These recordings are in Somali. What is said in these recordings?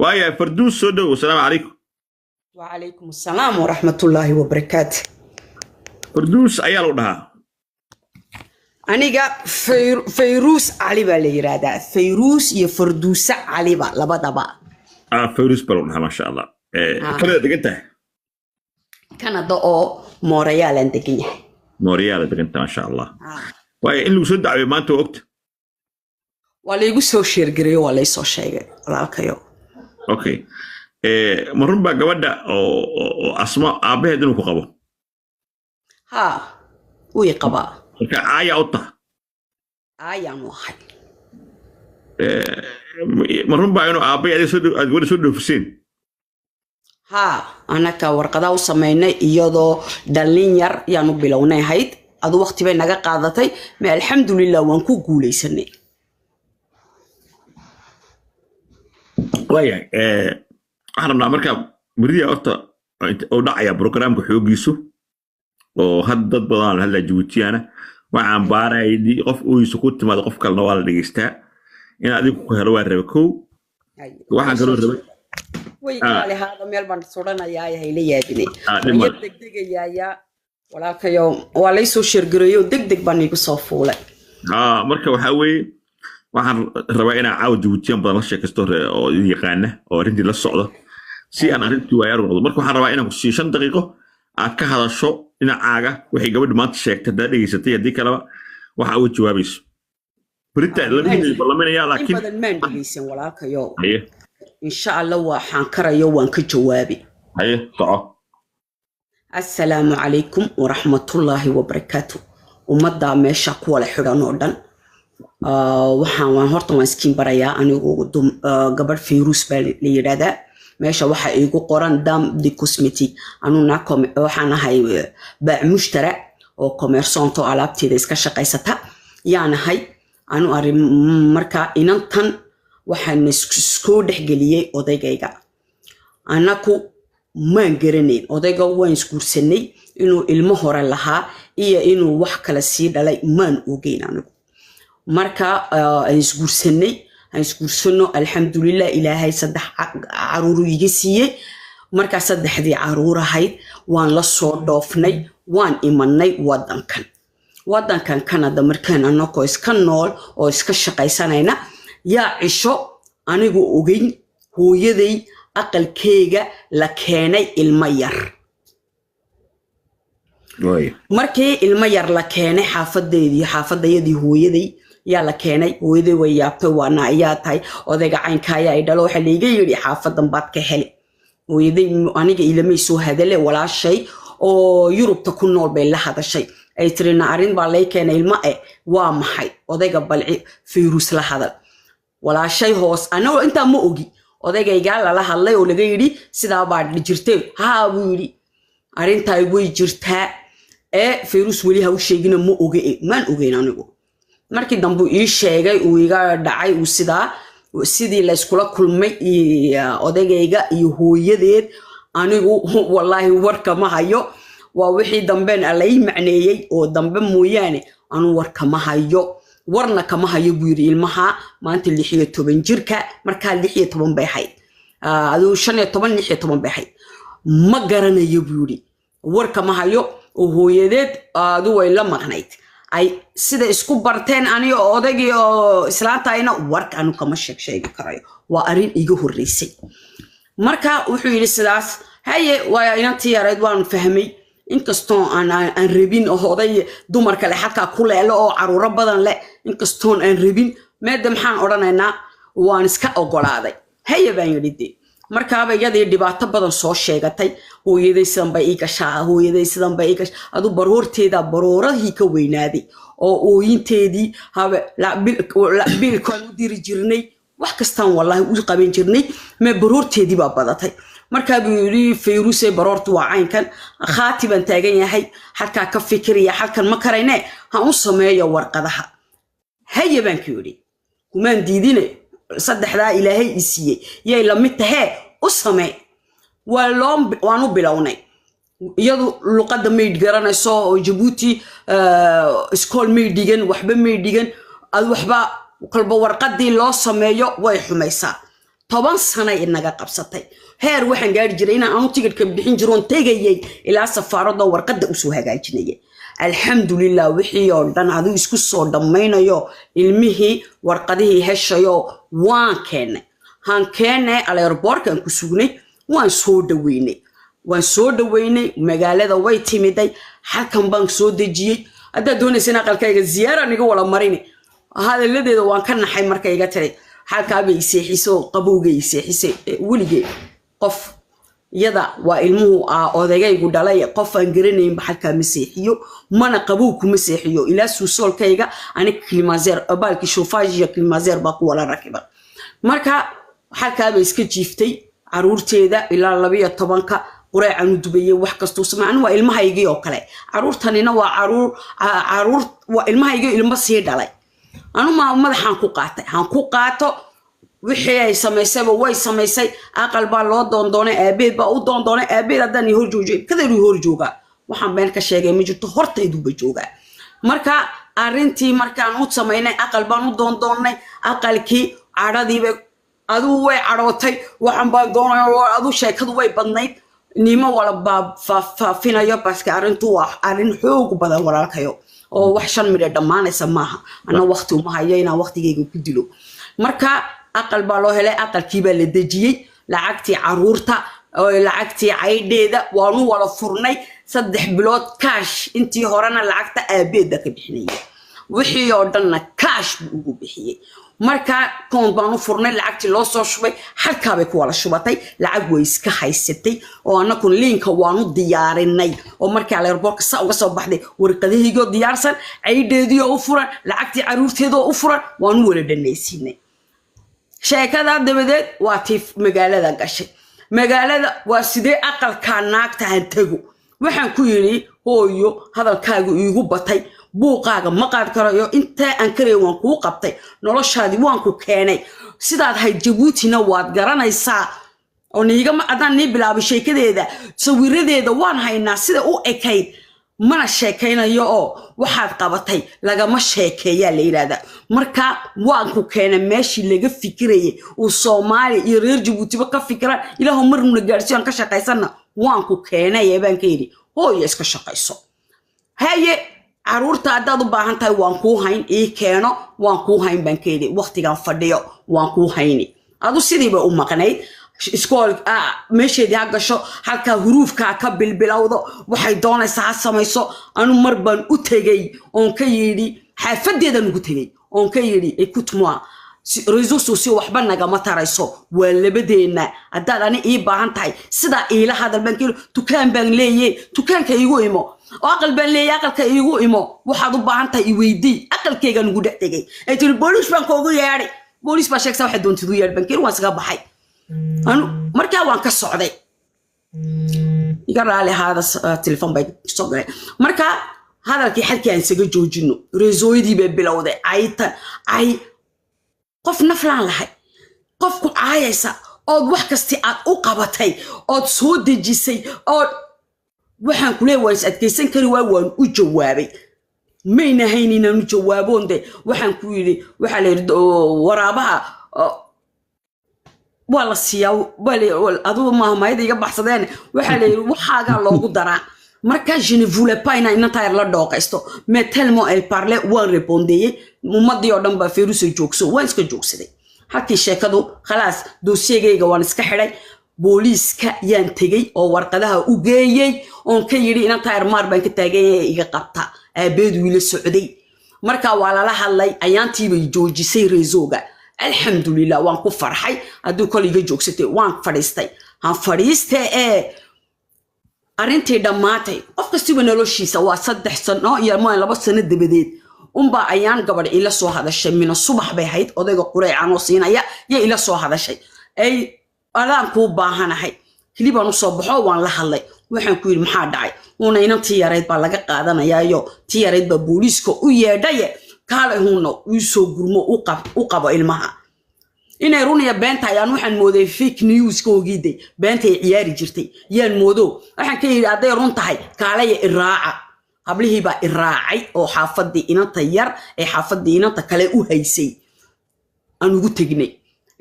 ويا فردوس سودو السلام عليكم. وعليكم السلام ورحمة الله وبركاته. فردوس أيالو لها. أنيقا فيروس علي باليرادا فيروس يفردوس علي با لبدا با. فيروس بلونها ما شاء الله. كذا دقنته. كان ضوء موريال انتكيه. موريال دقنته ما شاء الله. ويا إنه سد على ما أنت وقت. ولا يقول سو شيرجري ولا يسو شيء لا كيو. أوكي. مرن بقى جودا أو أسماء أبيه دنو كقبو. ها ويقبا. كآية أوتا. آية واحد. مرن بقى إنه أبيه ده سود في سين. ها أنا كورقة وسمينا يدو دلينير يعني بلونه هيد. أدو وقت بين نجا قاعدتي ما الحمد لله وانكو قولي سنة. ويا waxaan rabnaa marka bariya horta oo dhacaya programka xoogiisu oo had dad badan la hadla Djiboutiana waxaan baaraayay qof uu isu ku timaado qof kalena waa la dhageystaa in adigu ku helo waa raba kow waxaan kaloo rabay way kale hada meel baan sodhanayaa ay leeyahay degdegayaa walaalkayo waa la soo shirgareeyo degdeg baan igu soo fuulay marka waxa weeye waxaan rabaa inaan caaw Djiboutian badan la sheekaysto oo yaqaana oo arintii la socdo si aan arintii waayar noqdo marka waxaan rabaa inaan ku siiyo 5 daqiiqo aad ka hadasho dhinacaaga wixii gabadhu maanta sheegtay dad dhageysatay hadii kale waxa uu jawaabayso بريتا لمن برلمانيا لكن بدل ما نديسن ولاك يو إن شاء الله وحان كريو وانك جوابي طبعا. السلام عليكم ورحمة الله وبركاته ومدى ميشا كوالا حران أردن وحان هورتو وانسكين برايا أنيو قبر فيروس باليرادا ميشا وحا إيقو قران دام دي كوسمتي أنو ناكو وحانا هاي باع مشترى أو كوميرسونتو علابتي ديسكا شاقايساتا يعني هاي أنو أري مركا إنانتان waxaan isku dhaxgeliyay odaygayga anaku ma garanay odayga waan isguursanay inuu ilmo hore lahaa iyo inuu wax kala sii dhalay maan ogeyn anigu marka isguursano alxamdulillah ilaahay saddex caruur iga siiyay marka saddexdii caruur ahayd waan la soo dhoofnay waan imanay wadankan Canada markaan anako iska nool oo iska shaqaysanayna yaa cisho anigu ogeyn hooyaday aqalkeega la keenay ilmo yar markii ilmo yar la keenay xaafadayadii hooyaday yaa la keenay hooyaday way yaabtay waana ayaa tahay odayga caynkaaya ay dhalo waxa leeyahay yiri xaafadan baad ka heli hooyaday aniga ilamay soo hadale walaashay oo Yurubta ku nool bay la hadashay ay tirina arin baa lay keenay ilmo waa maxay odayga balci virus la hadal walaashay hoos anoo inta ma ogi odaygayga la hadlay oo laga yiri sida baad jirtay haa buu yiri arinta ay way jirtaa virus wali ha u sheegina ma ogi maan ogeyn anigu markii dambu ii sheegay uu iga dhacay uu sidii la iskula kulmay odaygayga iyo hooyadeed anigu wallahi warka ma hayo waa wixii damben alay macneeyay oo dambe mooyaane anu warka ma hayo warna kama hayo buu yiri ilmaha maanta 16 jirka marka 16 bay hayd aduu 15 bay hayd ma garanayo buu yiri warka ma hayo oo hooyadeed aduu way la maqnayd ay sida isku barteen aniga odagii oo islaantayna warka anu kama sheegi karayo waa arin iga horeysay marka wuxuu yiri sidaas haye waa inantii yareed waan fahmay inkastoo aan rabin oday dumar kale xalka ku leelo oo caruuro badan leh inkastoo aan rabin maadaama waxaan oranaynaa waan iska ogolaaday haye baan yiri markaaba iyadii dhibaato badan soo sheegatay hooyaday sidan bay iga adu baroorahii ka weynaaday oo ooyinteedii haba bilkan u diri jirnay wax kastaan wallahi u qaban jirnay ma baroorteedii baa badatay marka buu yiri virus baroortu waa caynkan khaatiban taagan yahay halka ka fikriya halkan ma karayne ha u sameeyo warqadaha haye baan ku yiri kumaan diidine saddexda ilaahay isiiyay yay la mid tahay u samee waanu bilownay iyadu luqadda meed garanayso oo Djibouti school meedigan waxba meedigan ad waxba qalba warqadii loo sameeyo way xumaysaa toban sano inaga qabsatay heer waxaan gaari jiray inaan aanu tigidhka bixin jiroon tegayay ilaa safaaradda warqadda usoo hagaajinayay alxamdulilah wixii oo dhan aduu isku soo dhammaynayo ilmihii warqadihii heshayo waan keennay aeroboortkan ku sugnay waan soo dhaweynay magaalada way timiday halkan baan soo dejiyey haddaad doonaysa in aqalkayga ziyaara niga wala marini hadalladeeda waan ka naxay marka iga tiray halkaabay iseexiso qabowgay iseexisay weligee qof yada waa ilmuhu odagaygu dhalay qof aan garanaynba halkaa ma seexiyo mana qabow kuma seexiyo ilaa suusoolkayga ani klimazeer baalki shofaajiya klimazeer baa ku wala rakiba marka halkaabay iska jiiftay caruurteeda ilaa 12ka quraacan u dubayay wax kasto samaan waa ilmahaygii oo kale caruurtanina waa caruur waa ilmahaygii ilmo sii dhalay anu ma madaxan ku qaato wixii ay samaysayba way samaysay aqal baa loo doondoonay aabeed baa u doondoonay aabeed haddaan hor joojiyay kadeeru hor jooga waxaan been ka sheegay ma jirto hortayduba jooga marka arrintii markaan u samaynay aqal baan u doondoonay aqalkii cadhadiiba aduu way cadhootay waxaan baan doonay aduu sheekadu way badnayd nimo wala faafinayo baska arrintu waa arrin xoog badan walaalkayo oo wax 5 midho dhamaanaysa maaha ana waqti uma hayo inaan waqtigeyga ku dilo marka aqal baa loo helay aqalkii baa la dejiyay lacagtii caruurta oo lacagtii caydheeda waanu wala furnay 3 bilood cash intii horena lacagta aabeeda ka bixinayay wixii oo dhanna cash ugu bixiyay marka koon baanu furnay lacagtii loo soo shubay halka bay ku wala shubatay lacag way iska haysatay oo anaku linka waanu diyaarinay oo markii aeroboortka sa uga soo baxday warqadihiigo diyaarsan caydheedii oo u furan lacagtii caruurteeda oo u furan waanu wala dhanaysiinay sheekada dabadeed waa tii magaalada gashay magaalada waa sidee aqalka naagta aan tago waxaan ku yiri hooyo hadalkaagu iigu batay buuqaaga ma qaad karayo inta aan karay waan ku qabtay noloshaadi waan ku keenay sidaad hay Jabuutina waad garanaysaa oo niiga ma adan ni bilaabay sheekadeeda sawiradeeda waan haynaa sida u ekayd mana sheekaynayo oo waxaad qabatay lagama sheekeeyaa la yiraahdo marka waan ku keenay meeshii laga fikirayay oo Soomaali iyo reer Jabuutiba ka fikiraan ilaahu marna gaarsiin ka shaqaysana waan ku keenay baan ka yiri hooyo iska shaqayso haye caruurta haddaad u baahan tahay waan kuu hayn ii keeno waan kuu hayn baan ka yiri waqtigan fadhiyo waan kuu hayni adu sidiiba u maqnayd iskool meesheedii ha gasho halka huruufka ka bilbilowdo waxay doonaysaa ha samayso anu mar baan u tegay oon ka yiri xaafadeedan ugu tegay oon ka yiri ikutuma réseaux sociaux waxba nagama tarayso waa labadeena haddaad ani ii baahan tahay sida iila hadal baan kiro tukaan baan leeyay tukaanka iigu imo aqal baan leeyay aqalka iigu imo waxaad u baahan tahay i weydii aqalkayga ugu dhexdegay ay tiri booliis baan koogu yeeray booliis baa sheegay waxa doontidu yeer baan kiro waan saga baxay anu markaa waan ka socday iga raali hada telefoon bay soo galay marka hadalkii xalkii aan saga joojino reesoydii bay bilowday ay qof naflaan lahay qofku caayaysa oo wax kasta aad u qabatay oo soo dejisay oo waxaan ku leeyahay is adkeysan kari waan u jawaabay mayna haynina nu jawaaboonde waxaan ku yiri waxa la yiri waraabaha wala siyaa bale adu ma hayda iga baxsadeen waxa la yiri waxaaga loogu daraa marka je ne voulais pas ina taayir la dhooqaysto mais tellement elle parlait ou répondait ummadii oo dhan ba feeruso joogso waan iska joogsaday halkii sheekadu khalaas doosiyagayga waan iska xidhay booliiska yaan tegay oo warqadaha u geeyay oon ka yiri ina taayir maar baan ka taagay iga qabta aabeed wiila socday marka waa la hadlay ayaantii bay joojisay reesoga alxamdulillah waan ku farxay haduu kaliga joogsatay waan fadhiistay han fadhiistay arrintii dhamaatay qof kasta noloshiisa waa 3 sano iyo 2 sano dabadeed umba ayaan gabadh ila soo hadashay mina subax bay hayd odayga quraycan oo siinaya ya ila soo hadashay ay alaan ku baahanahay kaliban u soo baxo waan la hadlay waxaan ku yiri maxaa dhacay una inantii yareed baa laga qaadanayaayo tii yareed baa booliiska u yeedhay kaale huno uu soo gurmo u qabo ilmaha inay runiya beenta ayaan waxaan mooday fake news ka ogiiday beenta ay ciyaari jirtay yaan moodo waxaan ka yiri aday run tahay kaalaya iraaca qablihii baa iraacay oo xaafadii inanta yar ee xaafadii inanta kale u haysay aan ugu tagnay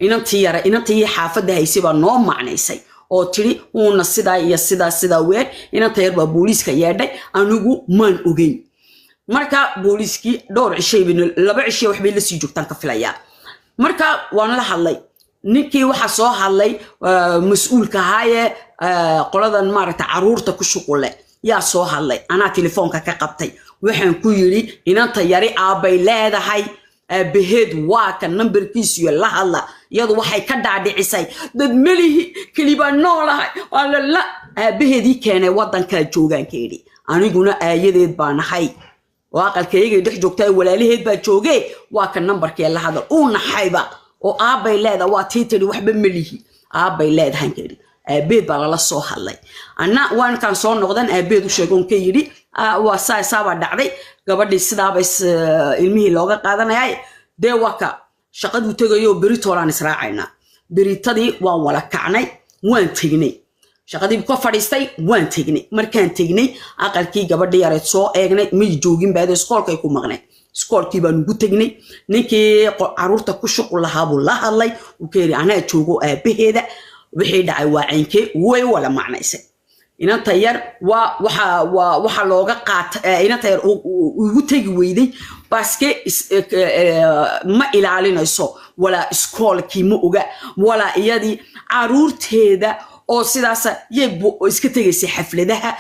inantii xaafadda haysay baa noo macnaysay oo tiri uuna sidaa iyo sidaa weer inanta yar baa booliiska yeedhay anigu maan ogeyn marka booliiskii dhowr cishay laba cishay waxbay la sii joogtaan ka filayaa marka waan la hadlay ninkii waxa soo hadlay mas'uulka haaye qoladan maaragta caruurta ku shuqule yaa soo hadlay anaa telefoonka ka qabtay waxaan ku yiri inanta yari aabay leedahay aabaheed waa kan nambarkiisu la hadla iyadu waxay ka dhaadhicisay dad melihi kaliba noolahay alla aabaheedii keenay wadanka joogaankeedii aniguna aayadeed baa nahay waaqalkayga dhex joogtay walaalaheed baa joogay waa kan nambarkii la hadal uu naxayba oo aabay leedahay waa tiitiri waxba melihi aabay leedahay keedi aabeed baa la soo hadlay anna waan kan soo noqdan aabeed u sheegon ka yiri waa saaba dhacday gabadhii sidaaba ilmihii looga qaadanayay dee waka shaqadu tagayo beritolaan israacayna beritadii waan wala kacnay waan tegnay shaqadii ka fadhiistay waan tegnay markaan tegnay aqalkii gabadhii yareed soo eegnay ma joogin baad iskoolkay ku maqnay iskoolkii baan ugu tegnay ninkii caruurta ku shuqul lahaa buu la hadlay uu ka yiri anaa joogo aabaheeda wixii dhacay waa caynkee way wala macnaysay inanta yar waxa looga qaatay inanta yar ugu tagi weyday baaske ma ilaalinayso wala iskoolkii ma oga wala iyadii caruurteeda oo sidaas iska tegaysay xafladaha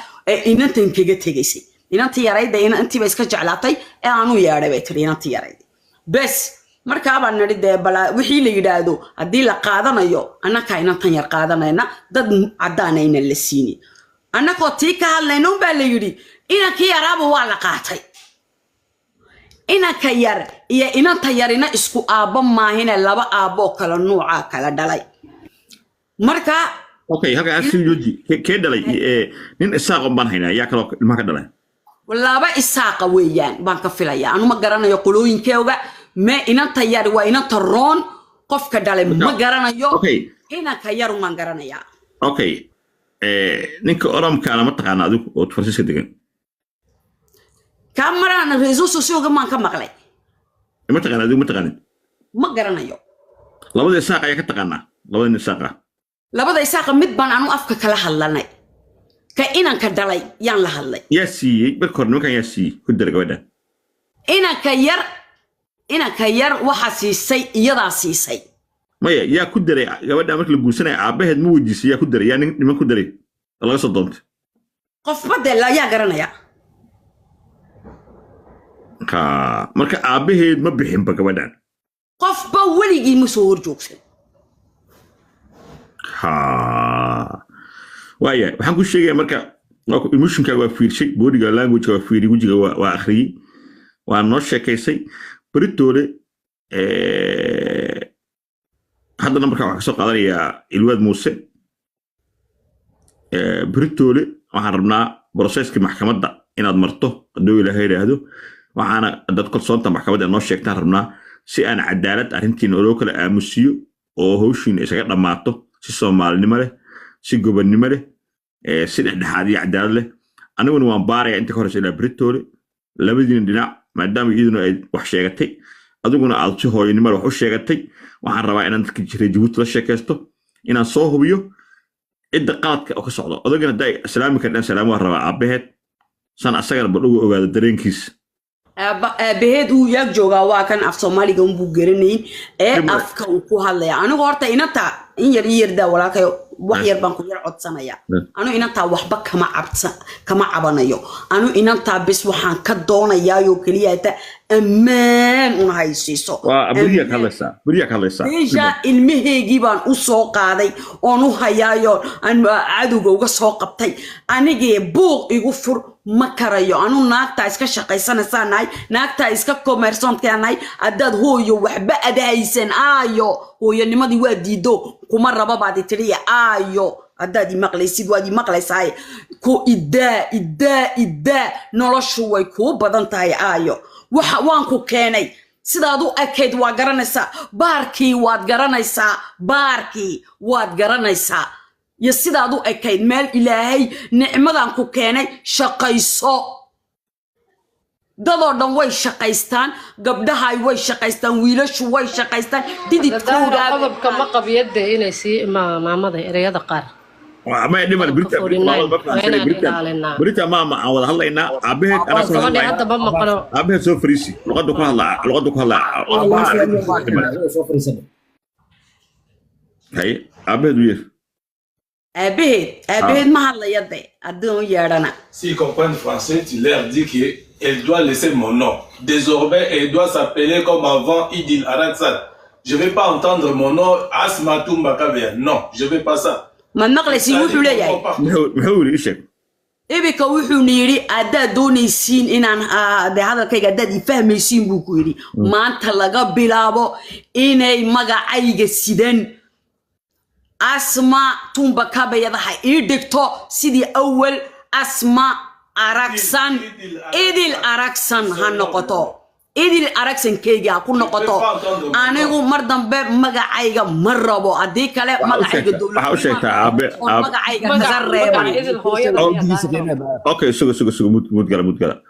inantan kaga tegaysay inantii yarayda inantii bay iska jeclaatay aanu yeedhay bay tiri inantii yarayda bes markaa baan nidhi dee bala wixii la yidhaahdo haddii la qaadanayo annakaa inantan yar qaadanayna dad caddaanayna la siini annagoo tii ka hadlayna unbaa la yidhi inankii yaraaba waa la qaatay inanka yar iyo inanta yarina isku aabbo maahine laba aabboo kala nuucaa kala dhalay marka okay halka asii jooji kee dhalay nin isaaqon baan haynaa yaa kaloo ilmaha ka dhalay laba isaaqa weeyaan baan ka filayaa anu ma garanayo qolooyinkeega ma inanta yar waa inanta roon qofka dhalay ma garanayo inanka yar umaan garanayaa okay ninka oromkaana ma taqaana adigu oo farsiiska degan kamarana reeso sosiyoga maan ka maqlay ma taqaana adigu ma taqaanin ma garanayo labada isaaq ayaa ka taqaanaa labada isaaqa mid baan anu afka kala hadlanay ka inanka dhalay yaan la hadlay yaa siiyey barkor nimankan yaa siiyey ku dara gabadha inanka yar waxa siisay iyadaa siisay maya yaa ku daray gabadha markii la guursanay aabaheed ma weydiisay yaa ku daray yaa niman ku daray laga soo doontay qofba dee yaa garanaya marka aabaheed ma bixinba gabadhan qofba weligii ma soo horjoogsan waaya waxaan ku sheegayaa marka emotionkaaga waa fiirshay bodiga languageka waa fiiri wejiga waa akhriyey waa noo sheekaysay beritoole hadda nambarka waxaa kasoo qaadanayaa ilwaad muuse beritoole waxaan rabnaa broseskii maxkamadda inaad marto hadduu ilaahay yidhaahdo waxaana dad kalsoonta maxkamadda noo sheegtaan rabnaa si aan cadaalad arrintiina loo kala aamusiyo oo hawshiina isaga dhammaato si soomaalinimo leh si gobonnimo leh si dhexdhexaad iyo cadaalad leh aniguna waan baarayaa inta ka horeysa ilaa beritoole labadiina dhinac maadaama iyaduna ay wax sheegatay adiguna aad si hooyanimo wax u sheegatay waxaan rabaa inaan dadka jiray jabuuti la sheekaysto inaan soo hubiyo cidda qaladka oo ka socdo odagana hadday islaami ka dhan salaam waa rabaa aabaheed san asagana bal ugu ogaado dareenkiisa aabaheed uu yaag joogaa waa kan af soomaaliga unbuu garanayn afka uu ku hadlaya anigu horta inanta in yar daa walaalkayo wax yar baan ku yar codsanaya anu inantaa waxba kama cabanayo anu inantaa bis waxaan ka doonayaayoo keliyaata ammaan una haysiiso meesha ilmaheygii baan u soo qaaday oon u hayaayo aan cadowga uga soo qabtay anigee buuq igu fur ma karayo anu naagtaa iska shaqaysanaysaa nahay naagtaa iska komersontka nahay haddaad hooyo waxba adahaysan aayo hooyanimadii waa diido kuma raba baad tiriya aayo haddaad imaqlaysid waad imaqlaysaaye ku idaa noloshu way kuu badan tahay aayo waan ku keenay sidaad u ekayd waa garanaysaa baarkii waad garanaysaa iyo sidaad u ekayd meel ilaahay nicmadan ku keenay shaqayso dadoo dhan way shaqaystaan gabdhahay way shaqaystaan wiilashu way shaqaystaan dididkooda qodobka ma qabiyada inay sii maamada ereyada qaar ما يدمر بريتا ما عوض هلا أبيك أنا أبيك سو فريسي لقد كهلا هاي أبيك وير أبيك ما هلا يدي أدون يارنا S'ils comprennent français, tu leur dis qu'elle doit laisser mon nom. Désormais, elle doit s'appeler comme avant Idil Araksat. Je ne vais pas entendre mon nom Asma Toumbakabea. Non, je ne vais pas ça. ما مقلسي وحو لياي محول إيشك إبكا وحو نيري أدا دوني سين إنان ده هذا كي أدا دي فهمي سين بوكو يري ما أنت لغا بلابو إني مغا عيغ سيدن أسماء تومبكابا يضحي إيدكتو سيدي أول أسماء أراكسان إيديل أراكسان هنقطو إيديل أراكسان كيجي أكون نقطو أنا يقول مردم باب مغا عيغ مربو أديك لا مغا عيغ دولة حوشك أبي مغا عيغ مغرب أوكي سوق مود قال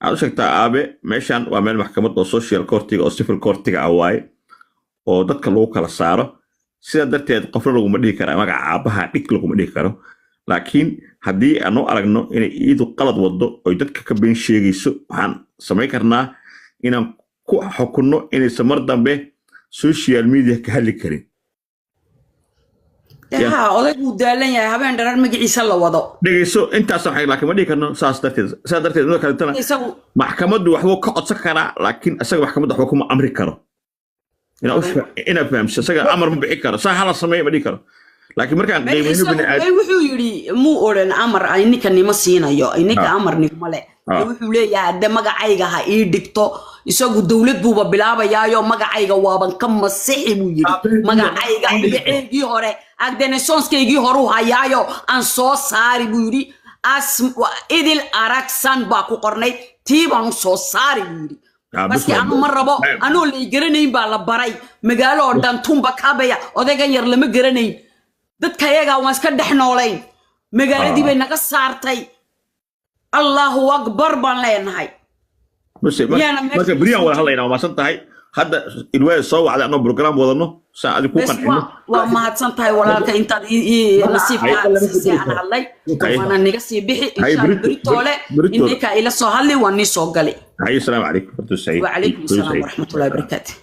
حوشك أبي ماشان وعمل محكمة السوشيال كورتيغ أو سيفل كورتيغ عواي أو دتك لوكال سارة سيدا درتيد قفل لغو مديه كرا مغا عابها ديك لغو مديه كرا لكن هدي أنو أرغنو إني إيدو قلد ودو أو دتك كبين شيغيسو وحان سمي كرنا إنان كو حكونو إني سمردان به سوشيال ميديا كهالي كرين ها odag uu daalan yahay habeen dharar magaciisa la wado dhageyso intaas waxay laakiin ma dhigi karno saas darteed inuu kale tana maxkamaddu waxbuu ka codsan karaa laakiin isaga maxkamaddu waxba kuma amri karo ina fahamsi isaga amar ma bixi karo saa hala sameeyo ma dhigi karo laakiin markaan qiimayno bini aadam wuxuu yiri muu oran amar ay ninka nima siinayo ay ninka amar nigma le wuxuu leeyahay hadda magacayga ha ii dhigto isagu dawlad buuba bilaabayaayo magacayga waaban ka masixi buu yiri magacayga dhiceegii hore agdenesonskaygii hore u hayaayo aan soo saari buu yiri idil araksan baa ku qornay tii baan soo saari buu yiri bas aanu ma rabo anoo la garanayn baa la baray magaalo oo dhan Tumbakabaya odaygan yar lama garanayn dadka iyaga waan iska dhex noolayn magaaladii bay naga saartay Allahu akbar baan leenahay marka bariyan wala hadlayna ma san tahay hadda ilwaa soo wacday anoo program wadano saacadi ku qancino waa mahadsan tahay walaalka intaad nasiibka si aan hadlay waxaan niga sii bixi insha Allah britole inta ila soo hadlay waan ni soo galay السلام عليكم وعليكم السلام ورحمة الله وبركاته